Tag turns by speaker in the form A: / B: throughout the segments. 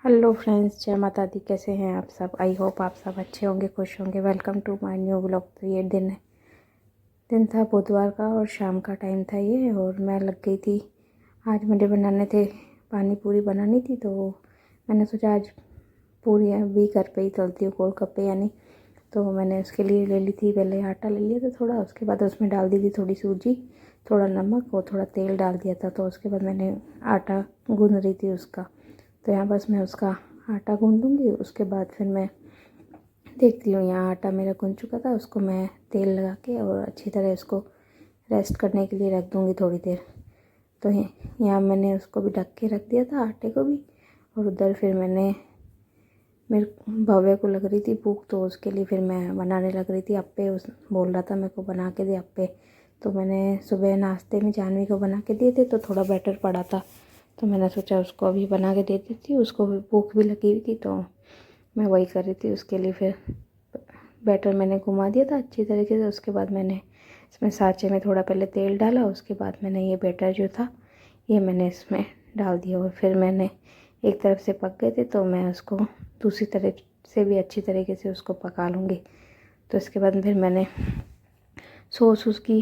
A: Hello friends, जय माता दी। कैसे हैं आप सब? आई होप आप सब अच्छे होंगे, खुश होंगे। Welcome to my new blog. तो ये दिन था बुधवार का और शाम का टाइम था ये, और मैं लग गई थी। आज मुझे बनाने थे, पानी पूरी बनानी थी, तो मैंने सोचा आज पूरी भी घर पे ही तलती हूँ, गोलगप्पे यानी। तो मैंने उसके लिए ले ली थी, पहले आटा ले लिया था थोड़ा, उसके बाद उसमें डाल दी थी थोड़ी सूजी, थोड़ा नमक और थोड़ा तेल डाल दिया था। तो उसके बाद मैंने आटा गूंद रही थी उसका। तो यहाँ बस मैं उसका आटा गूंद दूँगी। उसके बाद फिर मैं देखती हूँ, यहाँ आटा मेरा गूंद चुका था, उसको मैं तेल लगा के और अच्छी तरह इसको रेस्ट करने के लिए रख दूँगी थोड़ी देर। तो यहाँ मैंने उसको भी ढक के रख दिया था, आटे को भी। और उधर फिर मेरे भव्य को लग रही थी भूख, तो उसके लिए फिर मैं बनाने लग रही थी अप्पे। उस बोल रहा था मेरे को बना के दे अप्पे। तो मैंने सुबह नाश्ते में जानवी को बना के दिए थे, तो थोड़ा बैटर पड़ा था, तो मैंने सोचा उसको अभी बना के दे देती हूँ। उसको भी भूख भी लगी हुई थी, तो मैं वही कर रही थी उसके लिए। फिर बैटर मैंने घुमा दिया था अच्छी तरीके से। उसके बाद मैंने इसमें साँचे में थोड़ा पहले तेल डाला, उसके बाद मैंने ये बैटर जो था ये मैंने इसमें डाल दिया। और फिर मैंने एक तरफ से पक गए थे, तो मैं उसको दूसरी तरफ से भी अच्छी तरीके से उसको पका लूँगी। तो इसके बाद फिर मैंने सॉस उसकी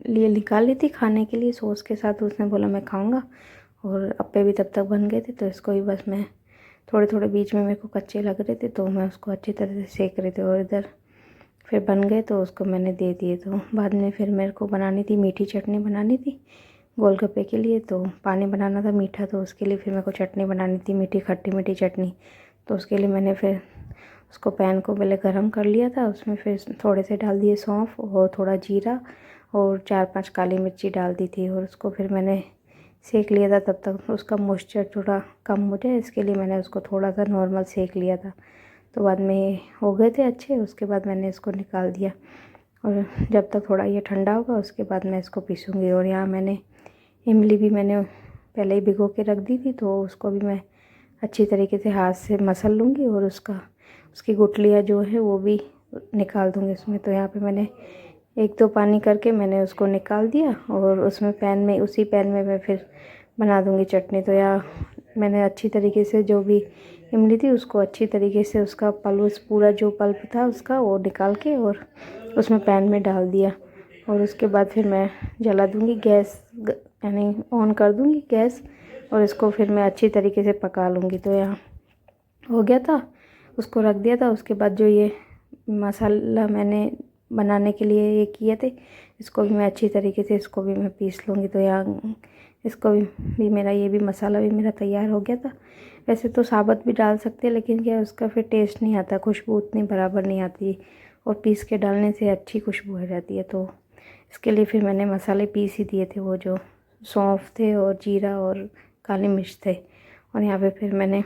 A: लिए निकाल ली थी खाने के लिए सॉस के साथ। उसने बोला मैं खाऊंगा, और अप्पे भी तब तक बन गए थे। तो इसको ही बस मैं थोड़े थोड़े बीच में मेरे को कच्चे लग रहे थे, तो मैं उसको अच्छी तरह से सेक रही थी। और इधर फिर बन गए, तो उसको मैंने दे दिए। तो बाद में फिर मेरे को बनानी थी, मीठी चटनी बनानी थी गोलगप्पे के लिए। तो पानी बनाना था मीठा, तो उसके लिए फिर मेरे को चटनी बनानी थी, मीठी खट्टी मीठी चटनी। तो उसके लिए मैंने फिर उसको पैन को पहले गरम कर लिया था। उसमें फिर थोड़े से डाल दिए सौंफ और थोड़ा जीरा और 4-5 काली मिर्ची डाल दी थी। और उसको फिर मैंने सेक लिया था, तब तक उसका मॉइस्चर थोड़ा कम हो जाए, इसके लिए मैंने उसको थोड़ा सा नॉर्मल सेक लिया था। तो बाद में हो गए थे अच्छे। उसके बाद मैंने इसको निकाल दिया, और जब तक थोड़ा ये ठंडा होगा उसके बाद मैं इसको पीसूँगी। और यहाँ मैंने इमली भी मैंने पहले ही भिगो के रख दी थी, तो उसको भी मैं अच्छी तरीके से हाथ से मसल लूँगी, और उसकी गुठलियाँ जो है वो भी निकाल दूँगी उसमें। तो यहाँ पे मैंने 1-2 पानी करके मैंने उसको निकाल दिया, और उसमें उसी पैन में मैं फिर बना दूँगी चटनी। तो यहाँ मैंने अच्छी तरीके से जो भी इमली थी उसको अच्छी तरीके से उसका पल्प, पूरा जो पल्प था उसका वो निकाल के और उसमें पैन में डाल दिया। और उसके बाद फिर मैं जला दूँगी गैस, यानी ऑन कर दूँगी गैस, और इसको फिर मैं अच्छी तरीके से पका लूँगी। तो यहाँ हो गया था, उसको रख दिया था। उसके बाद जो ये मसाला मैंने बनाने के लिए ये किए थे, इसको भी मैं अच्छी तरीके से इसको भी मैं पीस लूँगी। तो यहाँ इसको भी मेरा ये भी मसाला भी मेरा तैयार हो गया था। वैसे तो साबुत भी डाल सकते हैं, लेकिन क्या उसका फिर टेस्ट नहीं आता, खुशबू उतनी बराबर नहीं आती, और पीस के डालने से अच्छी खुशबू आ जाती है। तो इसके लिए फिर मैंने मसाले पीस ही दिए थे, वो जो सौंफ थे और जीरा और काली मिर्च थे। और यहाँ पे फिर मैंने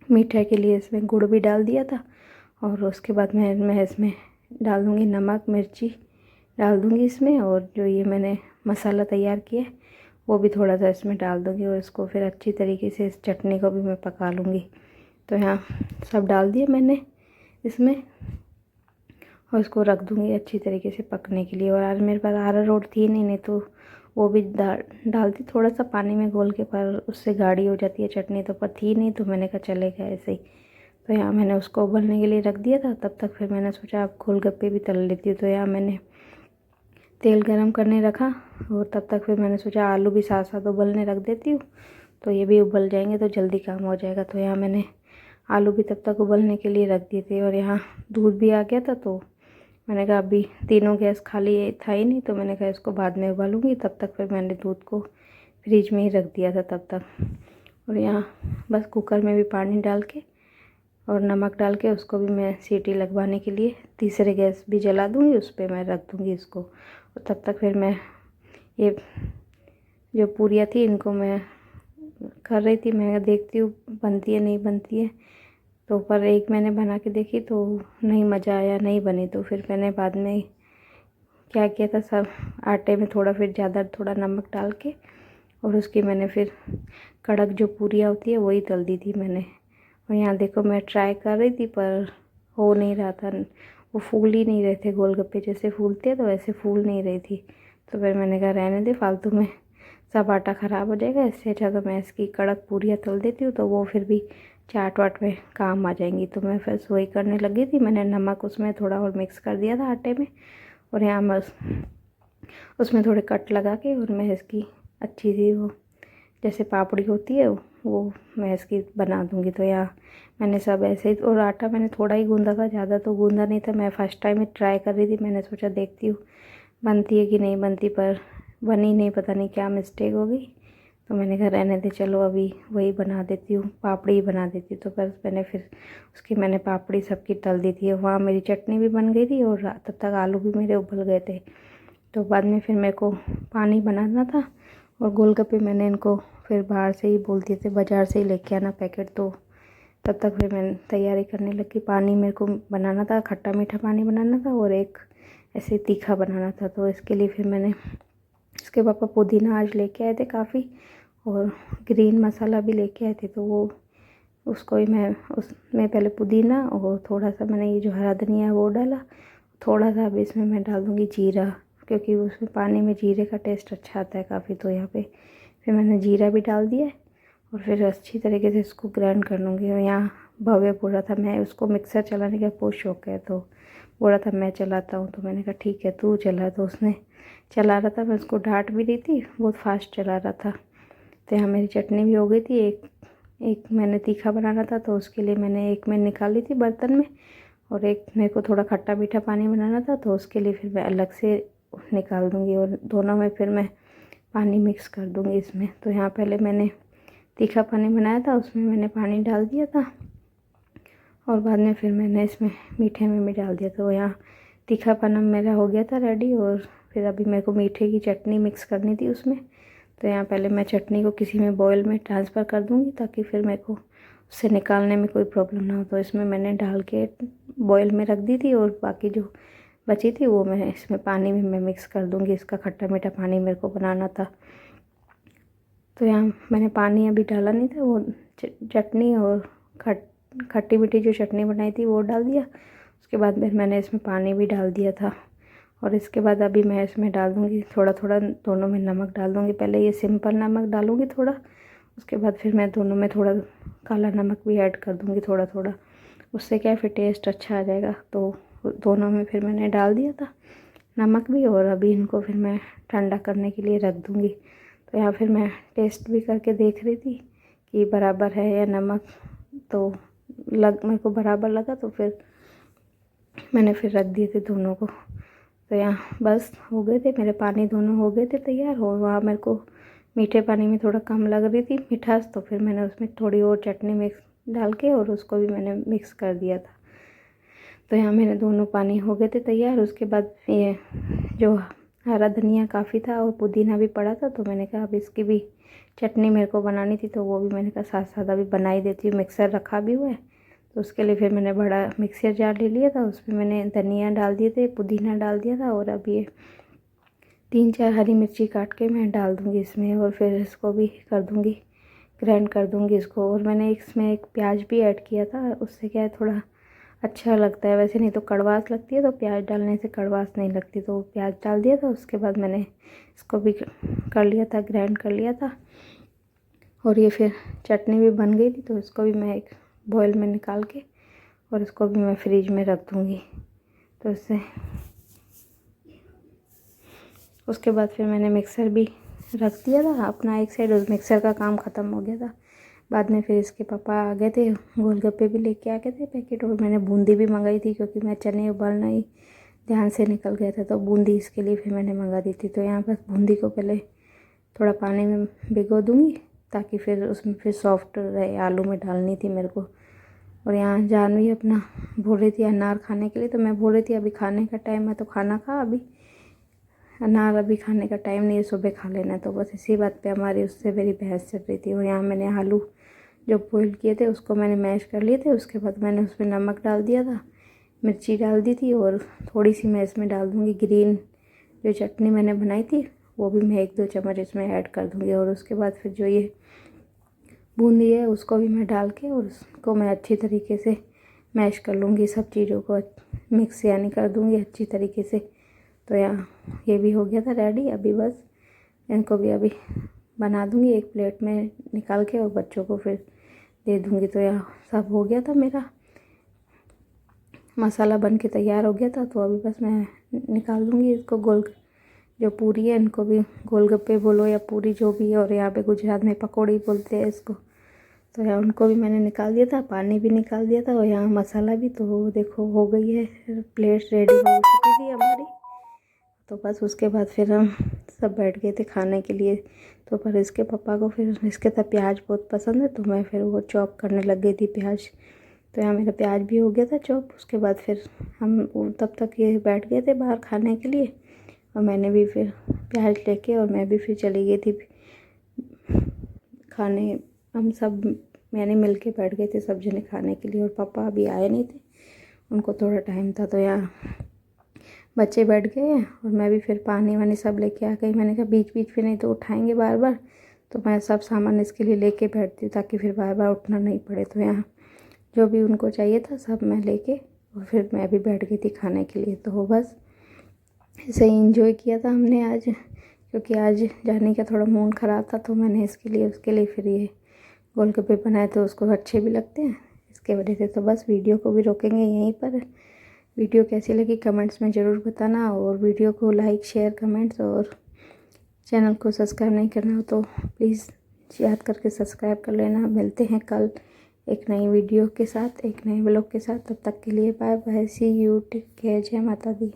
A: मीठे के लिए इसमें गुड़ भी डाल दिया था। और उसके बाद मैं इसमें डाल दूँगी नमक मिर्ची डाल दूँगी इसमें, और जो ये मैंने मसाला तैयार किया है वो भी थोड़ा सा इसमें डाल दूँगी। और इसको फिर अच्छी तरीके से इस चटनी को भी मैं पका लूँगी। तो यहाँ सब डाल दिया मैंने इसमें, और इसको रख दूँगी अच्छी तरीके से पकने के लिए। और आज मेरे पास अरारोट थी नहीं तो वो भी डालती थोड़ा सा पानी में घोल के, पर उससे गाढ़ी हो जाती है चटनी, तो पर थी नहीं, तो मैंने कहा चलेगा ऐसे ही। तो यहाँ मैंने उसको उबलने के लिए रख दिया था। तब तक फिर मैंने सोचा अब गोलगप्पे भी तल लेती हूँ। तो यहाँ मैंने तेल गरम करने रखा, और तब तक फिर मैंने सोचा आलू भी साथ साथ उबलने रख देती हूँ, तो ये भी उबल जाएंगे तो जल्दी काम हो जाएगा। तो यहाँ मैंने आलू भी तब तक उबलने के लिए रख दिए थे। और यहाँ दूध भी आ गया था, तो मैंने कहा अभी तीनों गैस खाली था ही नहीं, तो मैंने कहा इसको बाद में उबालूँगी। तब तक फिर मैंने दूध को फ्रिज में ही रख दिया था तब तक। और यहाँ बस कुकर में भी पानी डाल के और नमक डाल के उसको भी मैं सीटी लगवाने के लिए तीसरे गैस भी जला दूँगी, उस पर मैं रख दूँगी इसको। और तब तक फिर मैं ये जो पूरियाँ थी इनको मैं कर रही थी। मैं देखती हूँ बनती है नहीं बनती है, तो पर एक मैंने बना के देखी तो नहीं मज़ा आया, नहीं बनी। तो फिर मैंने बाद में क्या किया था, सब आटे में फिर ज़्यादा थोड़ा नमक डाल के, और उसकी मैंने फिर कड़क जो पूरियाँ होती है वही तल दी थी मैंने। और यहाँ देखो मैं ट्राई कर रही थी, पर हो नहीं रहा था, वो फूल ही नहीं रहे थे। गोलगप्पे जैसे फूलते हैं तो वैसे फूल नहीं रही थी। तो फिर मैंने कहा रहने दे, फालतू में सब आटा ख़राब हो जाएगा। इससे अच्छा तो मैं इसकी कड़क पूरियाँ तल देती हूँ, तो वो फिर भी चाट वाट में काम आ जाएंगी। तो मैं फिर वही करने लगी थी। मैंने नमक उसमें थोड़ा और मिक्स कर दिया था आटे में, और यहाँ मैं उसमें थोड़े कट लगा के और मैं इसकी अच्छी सी वो जैसे पापड़ी होती है वो मैं इसकी बना दूँगी। तो यहाँ मैंने सब ऐसे ही, और आटा मैंने थोड़ा ही गूँधा था, ज़्यादा तो गूँधा नहीं था। मैं फ़र्स्ट टाइम ही ट्राई कर रही थी। मैंने सोचा देखती हूँ बनती है कि नहीं बनती, पर बनी नहीं, पता नहीं क्या मिस्टेक हो गई। तो मैंने कहा रहने दे, चलो अभी वही बना देती हूँ, पापड़ी ही बना देती हूँ। तो बस मैंने पापड़ी सबकी तल दी थी। वहाँ मेरी चटनी भी बन गई थी और तब तक आलू भी मेरे उबल गए थे। तो बाद में फिर मेरे को पानी बनाना था, और गोलगप्पे मैंने इनको फिर बाहर से ही बोल दिए थे, बाज़ार से ही लेके आना पैकेट। तो तब तक फिर मैंने तैयारी करने लगी। पानी मेरे को बनाना था, खट्टा मीठा पानी बनाना था, और एक ऐसे तीखा बनाना था। तो इसके लिए फिर मैंने, इसके पापा पुदीना आज लेके आए थे काफ़ी, और ग्रीन मसाला भी लेके आए थे। तो वो उसको ही मैं उसमें पहले पुदीना और थोड़ा सा मैंने ये जो हरा धनिया है वो डाला। थोड़ा सा अभी इसमें मैं डाल दूँगी जीरा, क्योंकि उसमें पानी में जीरे का टेस्ट अच्छा आता है काफ़ी। तो यहाँ पे फिर मैंने जीरा भी डाल दिया, और फिर अच्छी तरीके से इसको ग्राइंड कर लूँगी। और यहाँ भव्य बोल रहा था, मैं उसको मिक्सर चलाने का बहुत शौक है, तो बोल रहा था मैं चलाता हूँ। तो मैंने कहा ठीक है तू चला। तो उसने चला रहा था, मैं उसको डांट भी रही थी, बहुत फास्ट चला रहा था। तो यहाँ मेरी चटनी भी हो गई थी। एक मैंने तीखा बनाना था, तो उसके लिए मैंने एक में निकाली थी बर्तन में, और एक मेरे को थोड़ा खट्टा मीठा पानी बनाना था, तो उसके लिए फिर मैं अलग से निकाल दूँगी, और दोनों में फिर मैं पानी मिक्स कर दूँगी इसमें। तो यहाँ पहले मैंने तीखा पानी बनाया था, उसमें मैंने पानी डाल दिया था, और बाद में फिर मैंने इसमें मीठे में भी डाल दिया। तो यहाँ तीखा पानी मेरा हो गया था रेडी, और फिर अभी मेरे को मीठे की चटनी मिक्स करनी थी उसमें। तो यहाँ पहले मैं चटनी को किसी में बॉयल में ट्रांसफ़र कर दूँगी, ताकि फिर मेरे को उससे निकालने में कोई प्रॉब्लम ना हो। तो इसमें मैंने डाल के बॉयल में रख दी थी, और बाकी जो बची थी वो मैं इसमें पानी में मैं मिक्स कर दूँगी। इसका खट्टा मीठा पानी मेरे को बनाना था। तो यहाँ मैंने पानी अभी डाला नहीं था, वो चटनी और खट्टी मीठी जो चटनी बनाई थी वो डाल दिया। उसके बाद फिर मैंने इसमें पानी भी डाल दिया था, और इसके बाद अभी मैं इसमें डाल दूँगी थोड़ा थोड़ा, दोनों में नमक डाल दूँगी। पहले ये सिंपल नमक डालूँगी थोड़ा, उसके बाद फिर मैं दोनों में थोड़ा काला नमक भी ऐड कर दूँगी थोड़ा थोड़ा। उससे क्या फिर टेस्ट अच्छा आ जाएगा। तो दोनों में फिर मैंने डाल दिया था नमक भी, और अभी इनको फिर मैं ठंडा करने के लिए रख दूँगी। तो यहाँ फिर मैं टेस्ट भी करके देख रही थी कि बराबर है या नमक, तो मेरे को बराबर लगा, तो फिर मैंने फिर रख दिए थे दोनों को। तो यहाँ बस हो गए थे मेरे, पानी दोनों हो गए थे तैयार। और वहाँ मेरे को मीठे पानी में थोड़ा कम लग रही थी मिठास, तो फिर मैंने उसमें थोड़ी और चटनी मिक्स डाल के और उसको भी मैंने मिक्स कर दिया था। तो यहाँ मेरे दोनों पानी हो गए थे तैयार। उसके बाद ये जो हरा धनिया काफ़ी था और पुदीना भी पड़ा था, तो मैंने कहा अब इसकी भी चटनी मेरे को बनानी थी, तो वो भी मैंने कहा साथ साथ अभी बना ही देती हूँ। मिक्सर रखा भी हुआ है, तो उसके लिए फिर मैंने बड़ा मिक्सर जार ले लिया था। उसमें मैंने धनिया डाल दिए थे, पुदीना डाल दिया था, और अब ये 3-4 हरी मिर्ची काट के मैं डाल दूँगी इसमें, और फिर इसको भी कर दूँगी, ग्राइंड कर दूँगी इसको। और मैंने इसमें एक प्याज भी ऐड किया था, उससे क्या है थोड़ा अच्छा लगता है। वैसे नहीं तो कड़वास लगती है, तो प्याज डालने से कड़वास नहीं लगती, तो प्याज डाल दिया था। उसके बाद मैंने इसको भी कर लिया था, ग्राइंड कर लिया था। और ये फिर चटनी भी बन गई थी, तो इसको भी मैं एक बॉयल में निकाल के और इसको भी मैं फ्रिज में रख दूँगी। तो इससे उसके बाद फिर मैंने मिक्सर भी रख दिया था अपना एक साइड, उस मिक्सर का काम ख़त्म हो गया था। बाद में फिर इसके पापा आ गए थे, गोलगप्पे भी लेके आ गए थे पैकेट, और मैंने बूंदी भी मंगाई थी, क्योंकि मैं चने उबालना ही ध्यान से निकल गया था, तो बूंदी इसके लिए फिर मैंने मंगा दी थी। तो यहाँ बस बूंदी को पहले थोड़ा पानी में भिगो दूँगी, ताकि फिर उसमें फिर सॉफ्ट रहे। आलू में डालनी थी मेरे को। और यहाँ जानवी अपना बोल रही थी अनार खाने के लिए, तो मैं बोल रही थी अभी खाने का टाइम है तो खाना खा, अभी अनार अभी खाने का टाइम नहीं है, सुबह खा लेना। तो बस इसी बात पे हमारी उससे मेरी बहस चल रही थी। और यहाँ मैंने आलू जो बॉईल किए थे उसको मैंने मैश कर लिए थे। उसके बाद मैंने उसमें नमक डाल दिया था, मिर्ची डाल दी थी, और थोड़ी सी मैं इसमें डाल दूँगी ग्रीन जो चटनी मैंने बनाई थी, वो भी मैं 1-2 चम्मच इसमें ऐड कर दूँगी। और उसके बाद फिर जो ये बूंदी है उसको भी मैं डाल के, और उसको मैं अच्छी तरीके से मैश कर लूँगी, सब चीज़ों को मिक्स यानी कर दूँगी अच्छी तरीके से। तो यहाँ ये भी हो गया था रेडी। अभी बस इनको भी अभी बना दूँगी, एक प्लेट में निकाल के और बच्चों को फिर दे दूँगी। तो यहाँ सब हो गया था, मेरा मसाला बन के तैयार हो गया था। तो अभी बस मैं निकाल दूँगी इसको। गोल जो पूरी है, इनको भी गोलगप्पे बोलो या पूरी जो भी है, और यहाँ पे गुजरात में पकौड़ी बोलते हैं इसको। तो यहाँ उनको भी मैंने निकाल दिया था, पानी भी निकाल दिया था, और यहाँ मसाला भी। तो देखो हो गई है, प्लेट रेडी हो चुकी थी हमारी। तो बस उसके बाद फिर हम सब बैठ गए थे खाने के लिए। तो पर इसके पापा को फिर इसके तो प्याज बहुत पसंद है, तो मैं फिर वो चॉप करने लग गई थी प्याज। तो यहाँ मेरा प्याज भी हो गया था चॉप। उसके बाद फिर हम तब तक ये बैठ गए थे बाहर खाने के लिए, और मैंने भी फिर प्याज लेके और मैं भी फिर चली गई थी खाने। हम सब मैंने मिल के बैठ गए थे सब जने खाने के लिए, और पापा अभी आए नहीं थे, उनको थोड़ा टाइम था। तो यहाँ बच्चे बैठ गए और मैं भी फिर पानी वानी सब लेके आ गई। मैंने कहा बीच बीच में नहीं तो उठाएंगे बार बार, तो मैं सब सामान इसके लिए लेके बैठती हूँ ताकि फिर बार बार उठना नहीं पड़े। तो यहाँ जो भी उनको चाहिए था सब मैं लेके और फिर मैं भी बैठ गई थी खाने के लिए। तो बस ऐसे ही इंजॉय किया था हमने आज, क्योंकि आज जाने का थोड़ा मूड ख़राब था। तो मैंने उसके लिए फिर ये गोलगप्पे बनाए, तो उसको अच्छे भी लगते हैं इसके वजह से। तो बस वीडियो को भी रोकेंगे यहीं पर। वीडियो कैसी लगी कमेंट्स में ज़रूर बताना, और वीडियो को लाइक शेयर कमेंट्स, और चैनल को सब्सक्राइब नहीं करना हो तो प्लीज़ याद करके सब्सक्राइब कर लेना। मिलते हैं कल एक नई वीडियो के साथ, एक नए ब्लॉग के साथ। तब तक के लिए bye bye, see you, take care, जय माता दी।